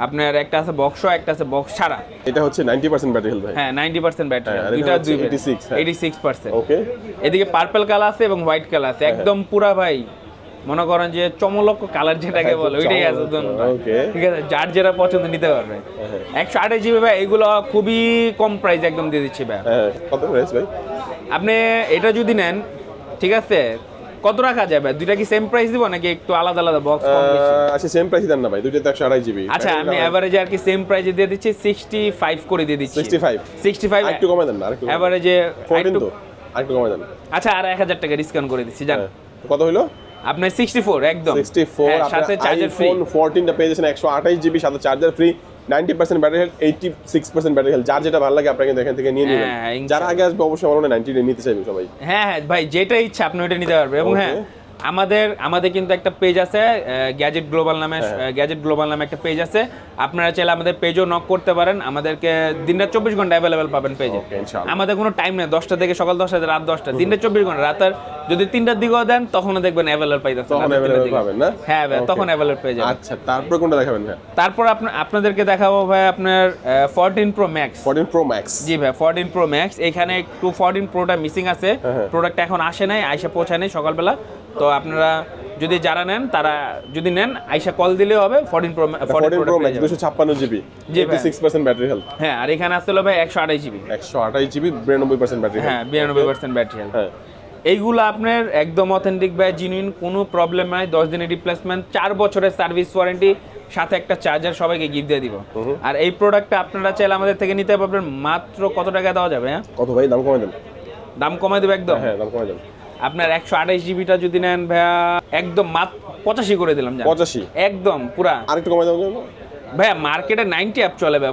আপনার একটা আছে বক্স, একটা আছে বক্স ছাড়া। এটা হচ্ছে 90% ব্যাটারি হেলথ ভাই। হ্যাঁ 90% ব্যাটারি, হ্যাঁ, আর দুইটা এটা হচ্ছে 86, 86%। ওকে। এদিকে পার্পল কালার আছে এবং হোয়াইট কালার আছে, একদম পুরা ভাই মনে করেন যে চমলক কালার যেটাকে বলে, ওইটাই আছে দুটো। ওকে। ঠিক আছে, যার যেটা পছন্দ নিতে পারবে। 128 জিবি ভাই, এগুলো খুবই কম প্রাইস একদম দিয়ে দিচ্ছি ভাই। হ্যাঁ, কত প্রাইস ভাই? আপনি এটা যদি নেন, ঠিক আছে, কত রাখা যাবে? দুইটা কি সেম প্রাইস দিব নাকি একটু আলাদা আলাদা বক্স কম বেশি? আচ্ছা, সেম প্রাইসই দেন না ভাই, দুইটাতে 128 জিবি। আচ্ছা, আমি এভারেজে আর কি সেম প্রাইসে দিয়ে দিচ্ছি, 65 করে দিয়ে দিচ্ছি। 65 একটু কমাই দেন না, আরেকটু এভারেজে 14 তো আরেকটু কমাই দেন। আচ্ছা, আর 1000 টাকা ডিসকাউন্ট করে দিচ্ছি জান। কত হলো? আপনার 64 একদম 64। হ্যাঁ, সাথে চার্জার ফ্রি। আইফোন 14টা পেয়ে যাচ্ছেন 128 জিবি, সাথে charger free, 90% battery health, 86% battery health. যার যেটা ভালো লাগে আপনারা কিন্তু এখান থেকে নিয়ে নেবেন। হ্যাঁ, ইনশাআল্লাহ। যারা আগে আসবে অবশ্যই আমার মনে হয় 90 নিতে চাইবে সবাই। হ্যাঁ ভাই, যেটা ইচ্ছা আপনি ওইটা নিতে পারবেন। এবং হ্যাঁ, আমাদের কিন্তু একটা পেজ আছে, গ্যাজেট গ্লোবাল নামে একটা পেজ আছে। আপনারা চাইলে আমাদের পেজও নক করতে পারেন, আমাদেরকে দিনরাত 24 ঘন্টা অ্যাভেলেবেল পাবেন পেজে। Okay, ইনশাআল্লাহ। আমাদের কোনো টাইম নেই, 10টা থেকে সকাল 10টা থেকে রাত 10টা, দিনরাত 24 ঘন্টা। রাতের যদি 3টার দিকেও দেন তখনও দেখবেন অ্যাভেলেবেল পাইতেছেন, তখন অ্যাভেলেবল পাবেন না? হ্যাঁ ভাই, Okay. তখন অ্যাভেলেবল পেয়ে যাবেন। আচ্ছা, তারপর কোনটা দেখাবেন ভাই? তারপর আপনাদেরকে দেখাবো ভাই আপনার 14 প্রো ম্যাক্স। 14 pro max. জি ভাই, 14 প্রো ম্যাক্স। এখানে একটু 14 প্রোটা মিসিং আছে, প্রোডাক্ট এখন আসে নাই, আইসা পৌঁছায় নাই সকালবেলা। তো আপনারা যদি যারা নেন, তারা যদি নেন আইসা কল দিলেও হবে। 14 pro max 256 GB, 86% battery health. হ্যাঁ, আর এখানে আসলে ভাই 128 জিবি, 128 জিবি, 92% ব্যাটারি হেলথ। হ্যাঁ 92% ব্যাটারি হেলথ। হ্যাঁ, এইগুলো আপনার একদম অথেন্টিক ভাই, জেনুইন, কোনো প্রবলেম নাই। 10 দিনের রিপ্লেসমেন্ট, 4 বছরের সার্ভিস ওয়ারেন্টি, সাথে একটা চার্জার সবাইকে গিফট দিয়ে দিব। আর এই প্রোডাক্টটা আপনারা চাইলে আমাদের থেকে নিতে পারবেন মাত্র কত টাকা দেওয়া যাবে? হ্যাঁ, কত ভাই? দাম কমাই দেন। দাম কমাই দেবো একদম। হ্যাঁ, দাম কমাই দেন। আপনার 128 জিবিটা যদি নেন ভাইয়া, একদম মাত্র 85 করে দিলাম। 85 একদম পুরা। আরেকটু কমাই দেন ভাইয়া, মার্কেটে 90 অ্যাপ চলে ভাই,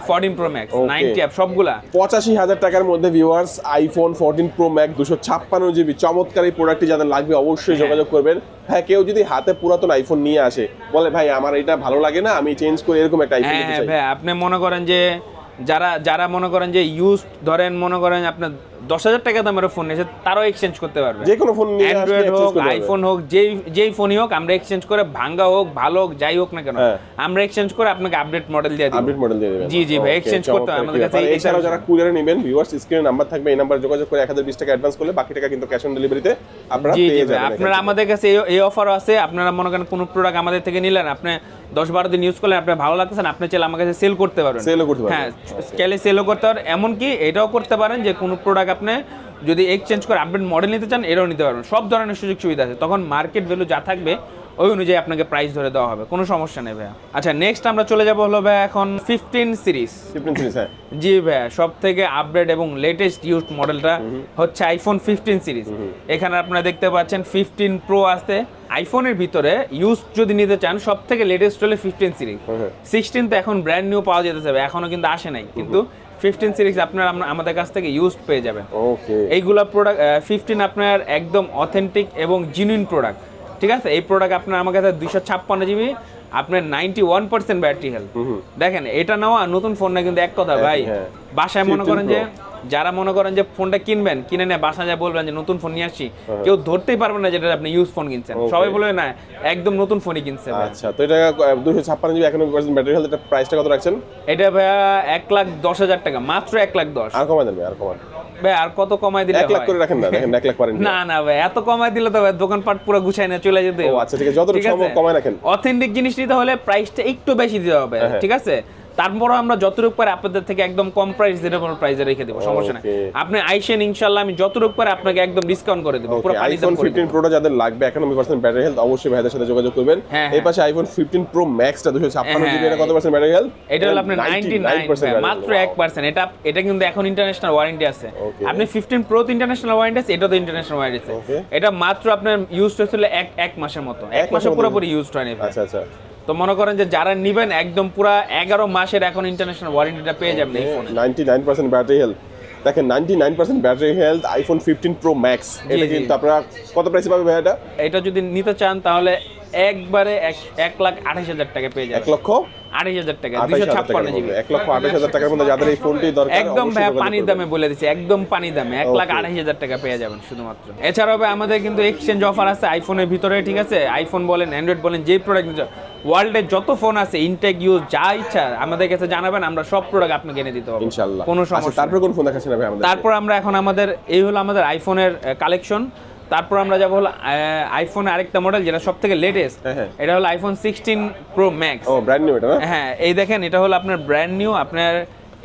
14 প্রো ম্যাক্স 90 অ্যাপ সবগুলা। 85,000 টাকার মধ্যে viewers, iPhone 14 pro max 256 GB, চমৎকার এই প্রোডাক্টটি যাদের লাগবে অবশ্যই যোগাযোগ করবেন। হ্যাঁ, কেউ যদি হাতে পুরাতন আইফোন নিয়ে আসে, বলে ভাই আমার এটা ভালো লাগে না, আমি চেঞ্জ করে এরকম একটা আইফোন নিতে হ্যাঁ চাই। ভাই, আপনি মনে করেন যে যারা মনে করেন যে ইউজ, ধরেন মনে করেন আপনার 10,000 টাকা দামের ফোন এসে তারাও এক্সচেঞ্জ করতে পারবে। যে কোনো ফোন নিয়ে আসলে অ্যান্ড্রয়েড access হোক, করতে পারবে। আইফোন হোক, যেই ফোনই হোক, আমরা এক্সচেঞ্জ করে, ভাঙ্গা হোক, ভালো হোক, যাই হোক না কেন, আমরা এক্সচেঞ্জ করে আপনাকে আপডেট মডেল দিয়ে দিব। আপডেট মডেল দিয়ে দিবেন। জি ভাই, এক্সচেঞ্জ করতে হয় আমাদের কাছে। এছাড়াও যারা কুরিয়ারে নেবেন, ভিউয়ার্স স্ক্রিনে নাম্বার থাকবে, এই নাম্বার যোগাযোগ করে 1020 টাকা অ্যাডভান্স করলে বাকি টাকা কিন্তু ক্যাশ অন ডেলিভারিতে আপনারা জি পেয়ে ভাই, যাবেন। আপনারা আমাদের কাছে এই অফারও আছে। আপনারা মনে করেন কোনো প্রোডাক্ট আমাদের থেকে নিলেন, আপনি 10-12 দিন ইউজ করলেন, আপনার ভালো লাগতেছে না, আপনি চাইলে আমার কাছে সেল করতে পারবেন। সেলও করতে পারবেন। হ্যাঁ, স্কেলে সেলও করতে পারেন। এমনকি এটাও করতে পারেন যে কোনো প্রোডাক্ট আপনি যদি এক্সচেঞ্জ করে আপডেট মডেল নিতে চান, এটাও নিতে পারবেন। সব ধরনের সুযোগ সুবিধা আছে। তখন মার্কেট ভ্যালু যা থাকবে ওই অনুযায়ী আপনাকে প্রাইস ধরে দেওয়া হবে, কোনো সমস্যা নেই ভাইয়া। আচ্ছা নেক্সট আমরা চলে যাব হলো ভাইয়া এখন 15 সিরিজ। 15 সিরিজ হ্যাঁ। জি ভাইয়া, সব থেকে আপডেট এবং লেটেস্ট ইউজড মডেলটা হচ্ছে আইফোন 15 সিরিজ। এখানে আপনারা দেখতে পাচ্ছেন 15 প্রো আছে। আইফোনের ভিতরে ইউজ যদি নিতে চান সব থেকে লেটেস্ট হলে 15 সিরিজ। 16 তো এখন ব্র্যান্ড নিউ পাওয়া যেতে হবে, এখনো কিন্তু আসে নাই, কিন্তু 15 সিরিজ আপনারা আমাদের কাছ থেকে ইউজড পেয়ে যাবেন। ওকে, এইগুলা প্রোডাক্ট 15 আপনার একদম অথেন্টিক এবং জেনুইন প্রোডাক্ট, ঠিক আছে। এই প্রোডাক্ট আপনার আমার কাছে 256 জিবি, আপনার 91% ব্যাটারি হেলথ। দেখেন এটা নেওয়া নতুন ফোন না কিন্তু এক কথা ভাই, বাসায় মনে করেন যে যারা মনে করেন যে ফোনটা কিনবেন, কিনে নিয়ে বাসায় যা বলবেন যে নতুন ফোন নিয়ে আসছি, কেউ ধরতেই পারবে না যেটা আপনি ইউজ ফোন কিনছেন, সবাই বলবে না একদম নতুন ফোনই কিনছে। আচ্ছা, তো এটা 256 জিবি 91% ব্যাটারি হেলথ, এটা প্রাইসটা কত রাখছেন? এটা ভাইয়া 1,10,000 টাকা, মাত্র 1,10,000। আর কমাই দেন ভাই, আর কমান ভাই, আর কত কমাই দিলে 1 লাখ করে রাখেন না, দেখেন 1 লাখ পারেন না না ভাই, এত কমাই দিলে তো ভাই দোকানপাট পুরো গুছাই না চলে যেতে। ও আচ্ছা ঠিক আছে, যতটুকু সম্ভব কমায় রাখেন। অথেন্টিক জিনিস নিতে হলে প্রাইসটা একটু বেশি দিতে হবে, ঠিক আছে। তারপরও আমরা যতটুকু পারে আপনাদের থেকে একদম কম প্রাইস রিজনেবল প্রাইসে রেখে দেব, সমস্যা নাই। আপনি আইসেন ইনশাআল্লাহ আমি যতটুকু পারে আপনাকে একদম ডিসকাউন্ট করে দেব, পুরো পানি দাম আইফোন করে 15 প্রোটা যাদের লাগবে 91% ব্যাটারি হেলথ, অবশ্যই ভাইদের সাথে যোগাযোগ করবেন। এই পাশে আইফোন 15 প্রো ম্যাক্সটা 256 জিবি, এটা কত পার্সেন্ট ব্যাটারি হেলথ? এটা হলো আপনার 99%, মাত্র 1%। এটা কিন্তু এখন ইন্টারন্যাশনাল ওয়ারেন্টি আছে। আপনি 15 প্রো তে ইন্টারন্যাশনাল ওয়ারেন্টি আছে, এটা তো ইন্টারন্যাশনাল ওয়ারেন্টি আছে। এটা মাত্র আপনার ইউজ হয়েছিল এক মাসের মতো, এক মাসে পুরোপুরি ইউজ হয়নি। আচ্ছা আচ্ছা, তো মনে করেন যে যারা নেবেন একদম পুরো 11 মাসের এখন ইন্টারন্যাশনাল ওয়ারেন্টিটা পেয়ে যাবেন এই ফোনে। 99% ব্যাটারি হেলথ, দেখেন 99% battery health iPhone 15 pro max. এটা কিন্তু আপনারা কত প্রাইসে পাবেন ভাই? এটা যদি নিতে চান তাহলে একবারে 1,28,000 টাকা পেয়ে যাবেন। 1,28,000 টাকা, 256 জিবি, 1,28,000 টাকার মধ্যে যাদের এই ফোনটি দরকার একদম ভাই পানির দামে বলে দিচ্ছি, একদম পানির দামে 1,28,000 টাকা পেয়ে যাবেন শুধুমাত্র। এছাড়াও ভাই আমাদের কিন্তু এক্সচেঞ্জ অফার আছে আইফোনের ভিতরে, ঠিক আছে। আইফোন বলেন, অ্যান্ড্রয়েড বলেন, যেই প্রোডাক্ট নিতে ওয়ার্ল্ডের যত ফোন আছে ইনটেক ইউজ যা ইচ্ছা আমাদের কাছে জানাবেন, আমরা সব প্রোডাক্ট আপনাকে এনে দিতে হবে ইনশাআল্লাহ, কোনো সমস্যা। তারপর কোন ফোন দেখাচ্ছেন ভাই আমাদের? তারপর আমরা এখন আমাদের এই হলো আমাদের আইফোনের কালেকশন। তারপর আমরা যাবো হলো আইফোনের আরেকটা মডেল যেটা সব থেকে লেটেস্ট, এটা হলো আইফোন 16 প্রো ম্যাক্স। ও ব্র্যান্ড নিউ এটা না? হ্যাঁ, এই দেখেন এটা হলো আপনার ব্র্যান্ড নিউ। আপনার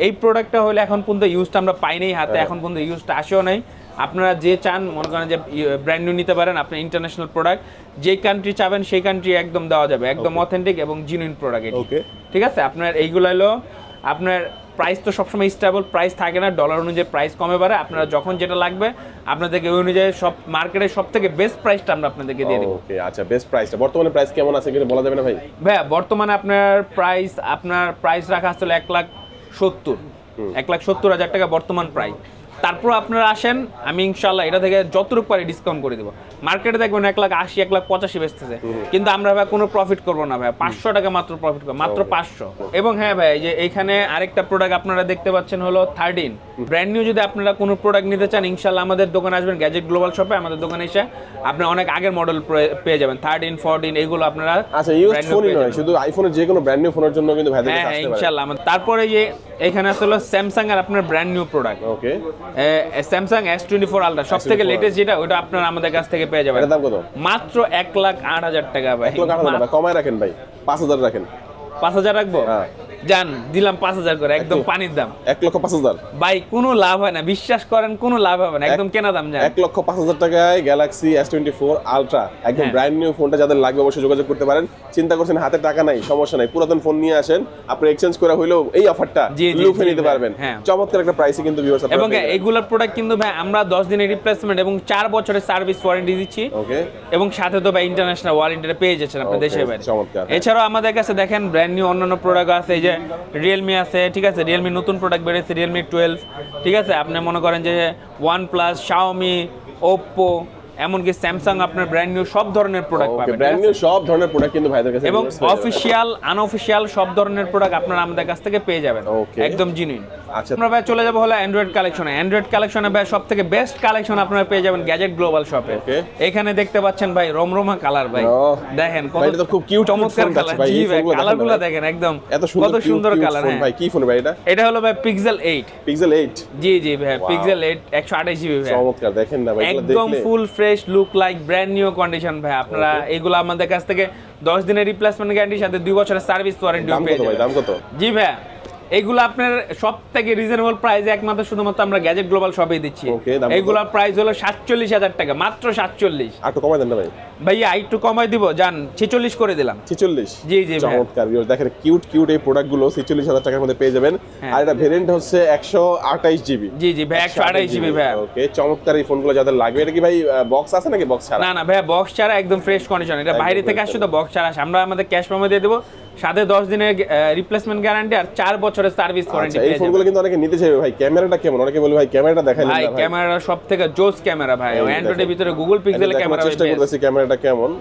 এই প্রোডাক্টটা হলে এখন পর্যন্ত ইউজটা আমরা পাইনি হাতে, এখন পর্যন্ত ইউজটা আসেও নাই। আপনারা যে চান মনে করেন যে ব্র্যান্ড নিউ নিতে পারেন, আপনি ইন্টারন্যাশনাল প্রোডাক্ট যে কান্ট্রি চাবেন সেই কান্ট্রি একদম দেওয়া যাবে, একদম অথেন্টিক এবং জেনুইন প্রোডাক্ট এটি, ঠিক আছে। আপনার এইগুলো হলো আপনার প্রাইস তো সবসময় স্টেবল প্রাইস থাকে না, ডলার অনুযায়ী প্রাইস কমে বাড়ে। আপনারা যখন যেটা লাগবে আপনাদেরকে ওই অনুযায়ী সব মার্কেটের সব থেকে বেস্ট প্রাইসটা আমরা আপনাদেরকে দিয়ে দেবো। ওকে আচ্ছা, বেস্ট প্রাইসটা বর্তমানে প্রাইস কেমন আছে কিন্তু বলা যাবে না ভাই? ভাইয়া বর্তমানে আপনার প্রাইস রাখা আসলে 1,70,000 টাকা বর্তমান প্রাইস। তারপর আপনারা আসেন, আমি ইনশাআল্লাহ এটা থেকে যতটুকু পারি ডিসকাউন্ট করে দেবো। মার্কেটে দেখবেন 1,80,000 1,85,000 বেচতেছে, কিন্তু আমরা ভাই কোনো প্রফিট করবো না ভাই, 500 টাকা মাত্র প্রফিট করবো, মাত্র 500। এবং হ্যাঁ ভাই, যে এইখানে আরেকটা প্রোডাক্ট আপনারা দেখতে পাচ্ছেন হলো 13 ব্র্যান্ড নিউ। যদি আপনারা কোনো প্রোডাক্ট নিতে চান ইনশাআল্লাহ আমাদের দোকানে আসবেন, গ্যাজেট গ্লোবাল শপে আমাদের দোকানে এসে আপনি অনেক আগের মডেল পেয়ে যাবেন, 13 14 এইগুলো আপনারা। আচ্ছা, ইউজ ফোনই নয়, শুধু আইফোনের যে কোনো ব্র্যান্ড নিউ ফোনের জন্য কিন্তু ভাইদের কাছে আসতে পারেন ইনশাআল্লাহ। তারপরে যে এখানে আসলে স্যামসাং এর আপনার ব্র্যান্ড নিউ প্রোডাক্ট, ওকে স্যামসাং S24 আলট্রা সব থেকে লেটেস্ট যেটা, ওটা আপনারা আমাদের কাছ থেকে পেয়ে যাবেন। এর দাম কত? মাত্র 1,08,000 টাকা ভাই। 1,08,000 টাকা কমায় রাখেন ভাই, 5,000 রাখেন। 5,000 রাখবো? জান দিলাম 5,000 করে, একদম পানির দাম। 1,05,000 ভাই কোনো লাভ হয় না, বিশ্বাস করেন কোনো লাভ হবে না, একদম কেনা দাম। জান 1,05,000 টাকায় গ্যালাক্সি S24 আলট্রা একদম ব্র্যান্ড নিউ ফোনটা যাদের লাগবে অবশ্যই যোগাযোগ করতে পারেন। চিন্তা করছেন হাতে টাকা নাই, সমস্যা নাই, পুরাতন ফোন নিয়ে আসেন, আপনি এক্সচেঞ্জ করা হইলেও এই অফারটা লুফে নিতে পারবেন। চমৎকার একটা প্রাইসে কিন্তু ভিউয়ার্স আপনারা। এবং এইগুলোর প্রোডাক্ট কিন্তু ভাই আমরা 10 দিনের রিপ্লেসমেন্ট এবং 4 বছরের সার্ভিস ওয়ারেন্টি দিচ্ছি, ওকে। এবং সাথে তো ভাই ইন্টারন্যাশনাল ওয়ারেন্টিটা পেয়ে যাচ্ছেন আপনি দেশে বাইরে। চমৎকার। এছাড়াও আমাদের কাছে দেখেন ব্র্যান্ড নিউ অন্যান্য প্রোডাক্ট আছে, এই যে রিয়েলমি আছে, ঠিক আছে। রিয়েলমি নতুন প্রোডাক্ট বেরিয়েছে, রিয়েলমি 12, ঠিক আছে। আপনি মনে করেন যে OnePlus, Xiaomi, Oppo, এমনকি স্যামসাং আপনার ব্র্যান্ড নিউ সব ধরনের প্রোডাক্ট পাবেন, ব্র্যান্ড নিউ সব ধরনের প্রোডাক্ট কিন্তু ভাইদের কাছে, এবং অফিশিয়াল আনঅফিশিয়াল সব ধরনের প্রোডাক্ট আপনারা আমাদের কাছ থেকে পেয়ে যাবেন, একদম জেনুইন। আচ্ছা, আমরা ভাই চলে যাব হলো অ্যান্ড্রয়েড কালেকশনে। অ্যান্ড্রয়েড কালেকশনে ভাই সব থেকে বেস্ট কালেকশন আপনারা পেয়ে যাবেন গ্যাজেট গ্লোবাল শপে। এখানে দেখতে পাচ্ছেন ভাই রমরমা কালার, ভাই দেখেন কত খুব কিউট চমৎকার কালার। জি ভাই, কালারগুলো দেখেন একদম কত সুন্দর কালার। হ্যাঁ ভাই, কি ফোন ভাই এটা? এটা হলো ভাই Pixel 8। Pixel 8? জি জি ভাই, Pixel 8 128 জিবি ভাই। চমৎকার, দেখেন না ভাই, একদম full fresh look like brand new condition ভাই। আপনারা এগুলো আমাদের কাছ থেকে 10 দিনের রিপ্লেসমেন্ট গ্যারান্টির সাথে 2 বছরের সার্ভিস ওয়ারেন্টি পেয়ে যাবেন। দাম কত? জি ভাই, এইগুলো আপনার সব থেকে রিজনেবল প্রাইসে একমাত্র শুধুমাত্র আমরা গ্যাজেট গ্লোবাল শপে দিচ্ছি। Okay, দাম কত? এইগুলোর প্রাইস হলো 47,000 টাকা, মাত্র 47। আর একটু কমাই দেন না ভাই। ভাইয়া একটু কমাই দিব, যান 46 করে দিলাম। 46? জি জি ভাই। চমৎকার ভিউয়ার্স, দেখেন কিউট এই প্রোডাক্টগুলো 46,000 টাকার মধ্যে পেয়ে যাবেন। হ্যাঁ। আর এটা ভেরিয়েন্ট হচ্ছে 128 জিবি। জি জি ভাই, 128 জিবি ভাই। ওকে, চমৎকার এই ফোনগুলো যাদের লাগবে। এটা কি ভাই বক্স আছে নাকি বক্স ছাড়া? না না ভাইয়া, বক্স ছাড়া একদম ফ্রেশ কন্ডিশন। এটা একদম বাইরে থেকে fresh আসছে তো বক্স ছাড়া আসে। আমরা আমাদের ক্যাশ মেমো দিয়ে দেবো, সাথে 10 দিনের রিপ্লেসমেন্ট গ্যারান্টি আর 4 বছরের সার্ভিস ওয়ারেন্টি আচ্ছা, এই পেয়ে ফোনগুলো যাবেন। কিন্তু অনেকে নিতে চাইবে ভাই। ক্যামেরাটা কেমন? অনেকে বলে ভাই ক্যামেরাটা দেখাইলেন ভাই না ভাই। ক্যামেরা সব থেকে জোস ক্যামেরা ভাই। এই অ্যান্ড্রয়েডের দেখেন। ভিতরে গুগল পিক্সেলের ক্যামেরা চেষ্টা করতেছি ক্যামেরাটা কেমন।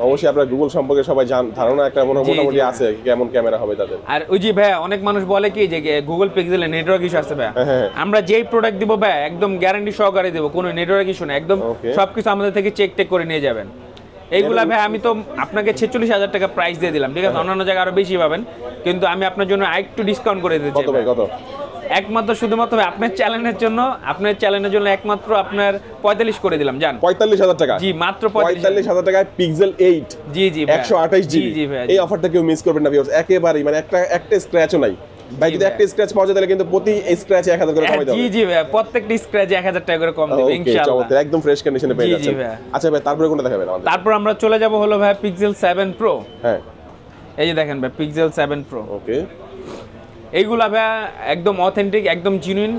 অবশ্যই আপনার গুগল সম্পর্কে সবাই ধারণা একটা মোটামুটি জি। আছে কেমন ক্যামেরা হবে তাদের। আর ওই যে ভাই অনেক মানুষ বলে কি যে গুগল পিক্সেলে নেটওয়ার্ক ইস্যু আছে ভাই। হ্যাঁ। আমরা যেই প্রোডাক্ট দিব ভাই একদম গ্যারান্টি সহকারে দেবো, কোনো নেটওয়ার্ক ইস্যু না, একদম Okay. সবকিছু আমাদের থেকে চেক করে নিয়ে যাবেন। এইগুলা ভাই আমি তো আপনাকে 46,000 টাকা প্রাইস দিয়ে দিলাম, ঠিক আছে? অন্যান্য জায়গায় আরো বেশি পাবেন, কিন্তু আমি আপনার জন্য আরেকটু ডিসকাউন্ট করে দিতে চাই কত ভাই, কত? একমাত্র শুধুমাত্র ভাই আপনার চ্যানেলের জন্য একমাত্র আপনার 45 করে দিলাম, জান। 45,000 টাকা? জি, মাত্র 45,000 টাকায় পিক্সেল 8 জি জি ভাই, 128 জি জিবি। জি ভাই। এই অফারটা কেউ মিস করবেন না ভিউয়ার্স, একেবারেই মানে একটা স্ক্র্যাচও নাই ভাই। জি যদি ভাই। একটা স্ক্র্যাচ পাওয়া যায় তাহলে কিন্তু প্রতি স্ক্র্যাচে 1000 করে কমাই দেওয়া জি হবে। জি ভাই, প্রত্যেকটি স্ক্র্যাচে 1000 টাকা করে কম দেব ওকে, ইনশাআল্লাহ। চমৎকার, একদম ফ্রেশ কন্ডিশনে পেয়ে জি, জি যাচ্ছেন। ভাই। আচ্ছা ভাই, তারপরে কোনটা দেখাবেন আমাদের? তারপর আমরা চলে যাব হলো ভাই পিক্সেল 7 প্রো। হ্যাঁ, এই যে দেখেন ভাই পিক্সেল 7 প্রো, ওকে। এইগুলা ভাই একদম অথেন্টিক, একদম জেনুইন,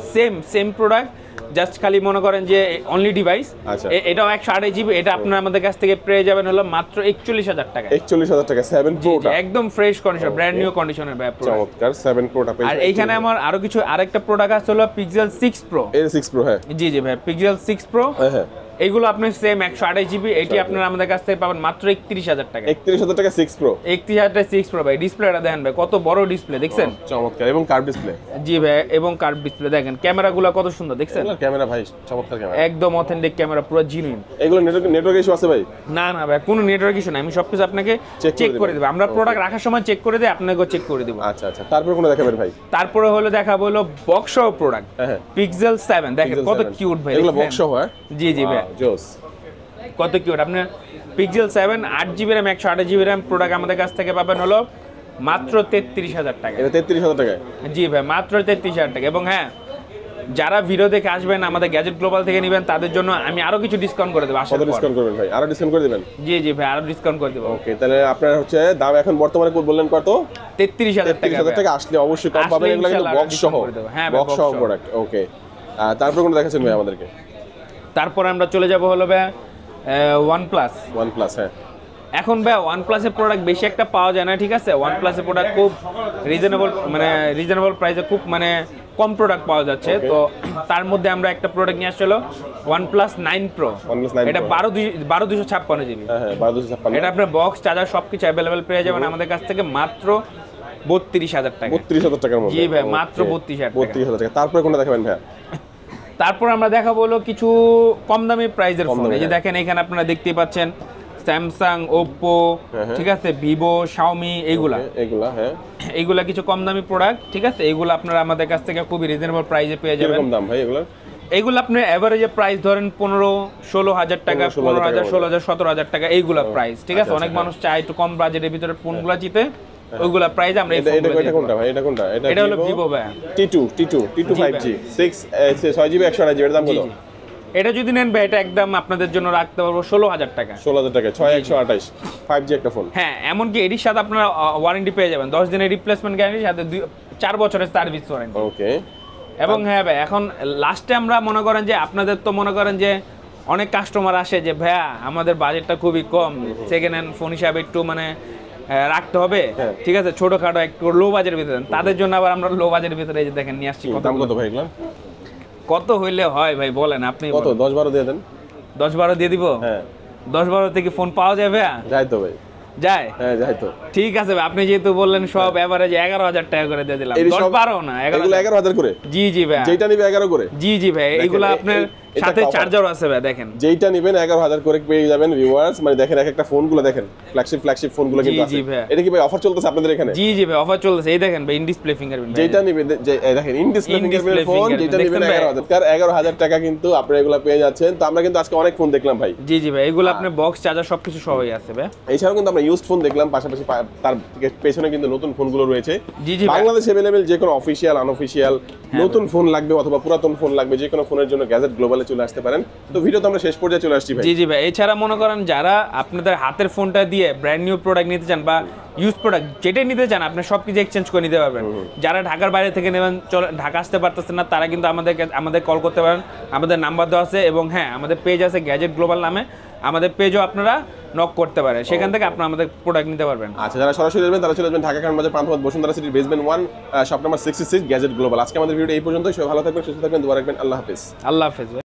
সেম প্রোডাক্ট, জাস্ট খালি মনে করেন যে অনলি ডিভাইস। আচ্ছা। এটাও 128 জিবি। এটা আপনারা আমাদের কাছ থেকে পেয়ে যাবেন হলো মাত্র 41,000 টাকা। 41,000 টাকা 7 জি, প্রোটা। একদম ফ্রেশ কন্ডিশন, ব্র্যান্ড নিউ কন্ডিশনের ভাই প্রোডাক্ট। চমৎকার 7 প্রোটা পেয়ে আর এইখানে আমার আরো কিছু আরেকটা প্রোডাক্ট আছে হলো পিক্সেল 6 প্রো। এর 6 প্রো। হ্যাঁ জি জি ভাই, পিক্সেল 6 প্রো। হ্যাঁ, এইগুলো আপনি সেম 128 জিবি। এটি আপনারা আমাদের কাছ থেকে পাবেন মাত্র 31,000 টাকা। 31,000 টাকা 6 প্রো। 31,000 টাকা 6 প্রো ভাই। ডিসপ্লেটা দেখেন ভাই, কত বড় ডিসপ্লে দেখছেন? চমৎকার, এবং কার্ভ ডিসপ্লে। জি ভাই, এবং কার্ভ ডিসপ্লে দেখেন, ক্যামেরাগুলো কত সুন্দর দেখছেন? এগুলো ক্যামেরা ভাই, চমৎকার ক্যামেরা। একদম অথেন্টিক ক্যামেরা, পুরো জেনুইন। এগুলো নেটওয়ার্ক ইস্যু আছে ভাই? না না ভাই, কোনো নেটওয়ার্ক ইস্যু নাই, আমি সবকিছু আপনাকে Check চেক করে করে দিবেন। দেব। আমরা Okay. প্রোডাক্ট রাখার সময় চেক করে দেই, আপনাকেও চেক করে দেব। আচ্ছা আচ্ছা, তারপরে কোনটা দেখাবেন ভাই? তারপরে হলো দেখাবো হলো বক্স সহ প্রোডাক্ট, হ্যাঁ। পিক্সেল 7 দেখেন Pixel কত 7 কিউট ভাই। এগুলো দেখছেন? বক্স সহ? হ্যাঁ, জি জি ভাই, জোস। কত কিউট। আপনি pixel 7 8 GB RAM 128 GB RAM product আমাদের কাছ থেকে পাবেন হলো মাত্র 33,000 টাকা। এটা 33,000 টাকা? জি ভাই, মাত্র 33,000 টাকা। এবং হ্যাঁ, যারা ভিডিও দেখে আসবেন আমাদের গ্যাজেট গ্লোবাল থেকে নেবেন, তাদের জন্য আমি আরো কিছু ডিসকাউন্ট করে দেবো আসার কত পর। ডিসকাউন্ট করবেন ভাই? আরো ডিসকাউন্ট করে দিবেন? জি জি ভাই, আরো ডিসকাউন্ট করে দেবো। ওকে, তাহলে আপনার হচ্ছে দাম এখন বর্তমানে বললেন কত? 33,000 টাকা। 33,000 টাকা আসলে অবশ্যই কম আসলে পাবেন। এগুলো কিন্তু ইনশাআল্লাহ বক্স সহ, discount করে দেবো। হ্যাঁ ভাই, বক্স সহ box সহ। প্রোডাক্ট। ওকে, তারপরে কোনটা দেখাচ্ছেন ভাই আমাদেরকে? তারপর আমরা চলে যাব হলো ভাই OnePlus। OnePlus। হ্যাঁ, এখন ভাই OnePlus-এর প্রোডাক্ট বেশি একটা পাওয়া যায় না, ঠিক আছে? OnePlus-এর প্রোডাক্ট খুব রিজনেবল প্রাইসে খুব কম প্রোডাক্ট পাওয়া যাচ্ছে। Okay. তো তার মধ্যে আমরা একটা প্রোডাক্ট নিয়ে আসছিল OnePlus 9 Pro। OnePlus 9 এটা Pro। 12,256 জিবি। হ্যাঁ, 12,256। এটা আপনার বক্স চার্জার সবকিছু অ্যাভেলেবেল পেয়ে যাবেন আমাদের কাছ থেকে মাত্র 32,000 টাকা। 32,000 টাকার মধ্যে? জি ভাই, মাত্র Okay, 32,000 টাকা। 32,000 টাকা। তারপরে কোনটা দেখাবেন ভাই? তারপর আমরা দেখাবো হলো কিছু কম দামি প্রাইজের কম ফোন। দামি, এই যে হ্যাঁ। দেখেন এখানে আপনারা দেখতেই পাচ্ছেন স্যামসাং, ওপ্পো, হ্যাঁ। ঠিক আছে, ভিভো, শাওমি, এইগুলা এগুলা, হ্যাঁ। এইগুলা কিছু কম দামি প্রোডাক্ট, ঠিক আছে? এইগুলো আপনারা আমাদের কাছ থেকে খুবই রিজনেবল প্রাইসে পেয়ে যাবেন। কিরকম দাম ভাই এগুলা? এইগুলো আপনি এভারেজে প্রাইস ধরেন 15-16 টাকা, 15,000, 16,000, 17,000 টাকা এইগুলা প্রাইস, ঠিক আছে? আচ্ছা, অনেক আচ্ছা, মানুষ চায় একটু কম বাজেটের ভিতরে ফোনগুলো চিতে, ওইগুলা প্রাইস আমরা এই এটা ফোনগুলো দিয়ে কোনটা দেব। ভাই? এটা কোনটা? এটা হলো ভিভো ভাই। T2 5G 6GB 128GB। এর দাম জি, কত? জি। এটা যদি নেন ভাই, এটা একদম আপনাদের জন্য রাখতে পারবো 16,000 টাকা। 16,000 টাকা 6128 5G একটা ফোন। হ্যাঁ, এমনকি এটির সাথে আপনারা ওয়ারেন্টি পেয়ে যাবেন, 10 দিনের রিপ্লেসমেন্ট গ্যারান্টি, সাথে 4 বছরের সার্ভিস ওয়ারেন্টি। ওকে, এবং হ্যাঁ ভাই, এখন লাস্টে আমরা মনে করেন যে আপনাদের তো মনে করেন যে অনেক কাস্টমার আসে যে ভাইয়া আমাদের বাজেটটা খুবই কম, সেকেন্ড হ্যান্ড ফোন হিসাবে একটু রাখতে হবে, হ্যাঁ। ঠিক আছে, ছোটখাটো একটু লো বাজেটের ভিতরে দেন। তাদের জন্য আবার আমরা লো বাজেটের ভিতরে এই যে দেখেন নিয়ে আসছি। দাম কত ভাই এগুলা? কত হইলে হয় ভাই বলেন আপনি? কত? 10-12 দিয়ে দেন। 10-12 দিয়ে দিব? হ্যাঁ, 10-12 থেকে ফোন পাওয়া যায় ভাইয়া? যাই তো ভাই। যায়? হ্যাঁ, যাই তো। ঠিক আছে ভাই, আপনি যেহেতু বললেন সব এভারেজ 11,000 টাকা করে দিয়ে দিলাম। এই সব 10-12 না, এগুলো 11,000। 11,000 করে? জি জি ভাই, যেটা নিবে 11 করে? জি জি ভাই, এইগুলো আপনার সাথে চার্জারও আছে ভাই দেখেন। যেইটা নেবেন 11000 করে পেয়ে যাবেন ভিউয়ার্স। মানে দেখেন এক একটা ফোনগুলো দেখেন, ফ্ল্যাগশিপ ফোনগুলো কিন্তু আছে। এটা কি ভাই অফার চলতেছে আপনাদের এখানে? জি ভাই অফার চলতেছে। এই দেখেন ভাই ইন ডিসপ্লে ফিঙ্গারপ্রিন্ট, যেটা নেবেন দেখেন ইন ডিসপ্লে ফিঙ্গারপ্রিন্ট ফোন, যেটা নেবেন 11000 টাকা কিন্তু আপনারা এগুলো পেয়ে যাচ্ছেন। তো আমরা কিন্তু আজকে অনেক ফোন দেখলাম ভাই। জি ভাই এগুলো আপনার বক্স চার্জার সবকিছু সহই আছে ভাই। এছাড়াও কিন্তু আমরা ইউজড ফোন দেখলাম, পাশাপাশি তার পেছনে কিন্তু নতুন ফোনগুলো রয়েছে। জি বাংলাদেশে अवेलेबल যে কোনো অফিশিয়াল আনঅফিশিয়াল নতুন ফোন লাগবে অথবা পুরাতন ফোন লাগবে, যে কোনো ফোনের জন্য গ্যাজেট গ্লোবালে চলে আসতে পারেন। তো ভিডিও তো আমরা শেষ পর্যায়ে চলে আসছি ভাই। জি ভাই এছাড়া মনে করেন যারা আপনাদের হাতের ফোনটা দিয়ে ব্র্যান্ড নিউ প্রোডাক্ট নিতে চান বা ইউজ প্রোডাক্ট যেটাই নিতে চান, আপনি সবকিছু এক্সচেঞ্জ করে নিতে পারবেন। যারা ঢাকার বাইরে থেকে নেবেন, ঢাকা আসতে পারতেছেন না, তারা কিন্তু আমাদের কল করতে পারেন। আমাদের নাম্বার দেওয়া আছে এবং হ্যাঁ আমাদের পেজ আছে গ্যাজেট গ্লোবাল নামে, আমাদের পেজও আপনারা নক করতে পারেন, সেখান থেকে আপনারা আমাদের প্রোডাক্ট নিতে পারবেন। আচ্ছা, যারা সরাসরি আসবেন তারা চলে আসবেন ঢাকা কারণবাজার পান্থপথ বসুন্ধরা সিটির basement 1 shop number 66 gadget global. আজকে আমাদের ভিডিও এই পর্যন্তই। সবাই ভালো থাকবেন, সুস্থ থাকবেন, দোয়া রাখবেন। আল্লাহ হাফেজ। আল্লাহ হাফেজ।